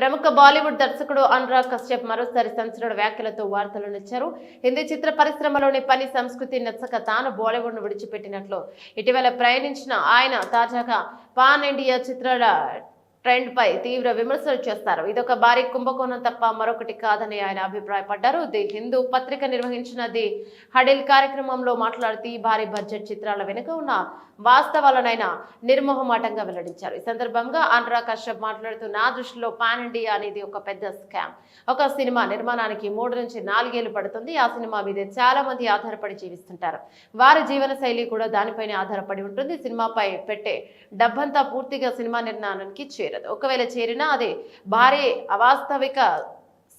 ప్రముఖ బాలీవుడ్ దర్శకుడు అనురాగ్ కశ్యప్ మరోసారి సంచలన వ్యాఖ్యలతో వార్తలు నిలిచారు. హిందీ చిత్ర పరిశ్రమలోని పని సంస్కృతి నచ్చక తాను బాలీవుడ్ ను విడిచిపెట్టినట్లు ఇటీవల ప్రయాణించిన ఆయన తాజాగా పాన్ ఇండియా చిత్రాల ట్రెండ్ పై తీవ్ర విమర్శలు చేస్తారు. ఇదొక భారీ కుంభకోణం తప్ప మరొకటి కాదని ఆయన అభిప్రాయపడ్డారు. ది హిందూ పత్రిక నిర్వహించిన ది హడిల్ కార్యక్రమంలో మాట్లాడుతూ భారీ బడ్జెట్ చిత్రాల వెనుక ఉన్న వాస్తవాలనైనా నిర్మోహమాటంగా వెల్లడించారు. ఈ సందర్భంగా అనురాగ్ కశ్యప్ మాట్లాడుతూ నా దృష్టిలో పాన్ ఇండియా అనేది ఒక పెద్ద స్కామ్. ఒక సినిమా నిర్మాణానికి 3 నుంచి 4 ఏళ్లు పడుతుంది. ఆ సినిమా మీదే చాలా మంది ఆధారపడి జీవిస్తుంటారు. వారి జీవన శైలి కూడా దానిపైనే ఆధారపడి ఉంటుంది. సినిమాపై పెట్టే డబ్బంతా పూర్తిగా సినిమా నిర్మాణానికి చేరదు. ఒకవేళ చేరినా అది భారీ అవాస్తవిక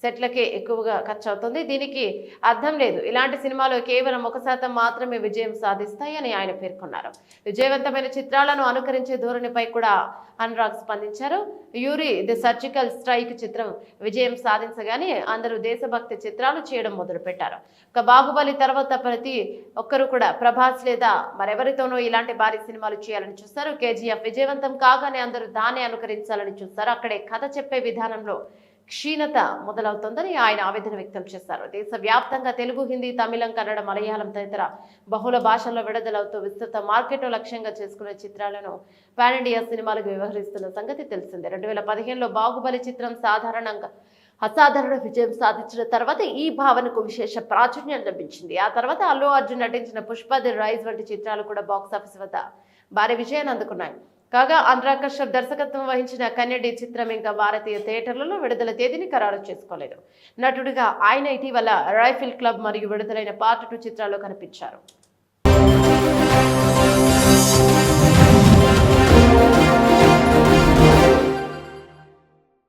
సెట్లకే ఎక్కువగా ఖర్చు అవుతుంది. దీనికి అర్థం లేదు. ఇలాంటి సినిమాలు కేవలం 1% మాత్రమే విజయం సాధిస్తాయని ఆయన పేర్కొన్నారు. విజయవంతమైన చిత్రాలను అనుకరించే ధోరణిపై కూడా అనురాగ్ స్పందించారు. యూరి ది సర్జికల్ స్ట్రైక్ చిత్రం విజయం సాధించగానే అందరూ దేశభక్తి చిత్రాలు చేయడం మొదలుపెట్టారు. ఒక బాహుబలి తర్వాత ప్రతి ఒక్కరు కూడా ప్రభాస్ లేదా మరెవరితోనో ఇలాంటి భారీ సినిమాలు చేయాలని చూస్తారు. కేజీఎఫ్ విజయవంతం కాగానే అందరూ దాన్ని అనుకరించాలని చూస్తారు. అక్కడే కథ చెప్పే విధానంలో క్షీణత మొదలవుతోందని ఆయన ఆవేదన వ్యక్తం చేశారు. దేశవ్యాప్తంగా తెలుగు, హిందీ, తమిళం, కన్నడ, మలయాళం తదితర బహుళ భాషల్లో విడుదలవుతూ విస్తృత మార్కెట్ను లక్ష్యంగా చేసుకునే చిత్రాలను పాన్ ఇండియా సినిమాలకు వ్యవహరిస్తున్న సంగతి తెలిసిందే. 2015లో బాహుబలి చిత్రం అసాధారణ విజయం సాధించిన తర్వాత ఈ భావనకు విశేష ప్రాచుర్యం లభించింది. ఆ తర్వాత అల్లు అర్జున్ నటించిన పుష్ప ది రైజ్ వంటి చిత్రాలు కూడా బాక్సాఫీస్ వద్ద భారీ విజయాన్ని అందుకున్నాయి. కాగా అనురాగ్ కశ్యప్ దర్శకత్వం వహించిన కన్నడి చిత్రం ఇంకా భారతీయ థియేటర్లలో విడుదల తేదీని ఖరారు చేసుకోలేదు. నటుడిగా ఆయన ఇటీవల రైఫిల్ క్లబ్ మరియు విడుదలైన పార్ట్ 2 చిత్రాల్లో కనిపించారు.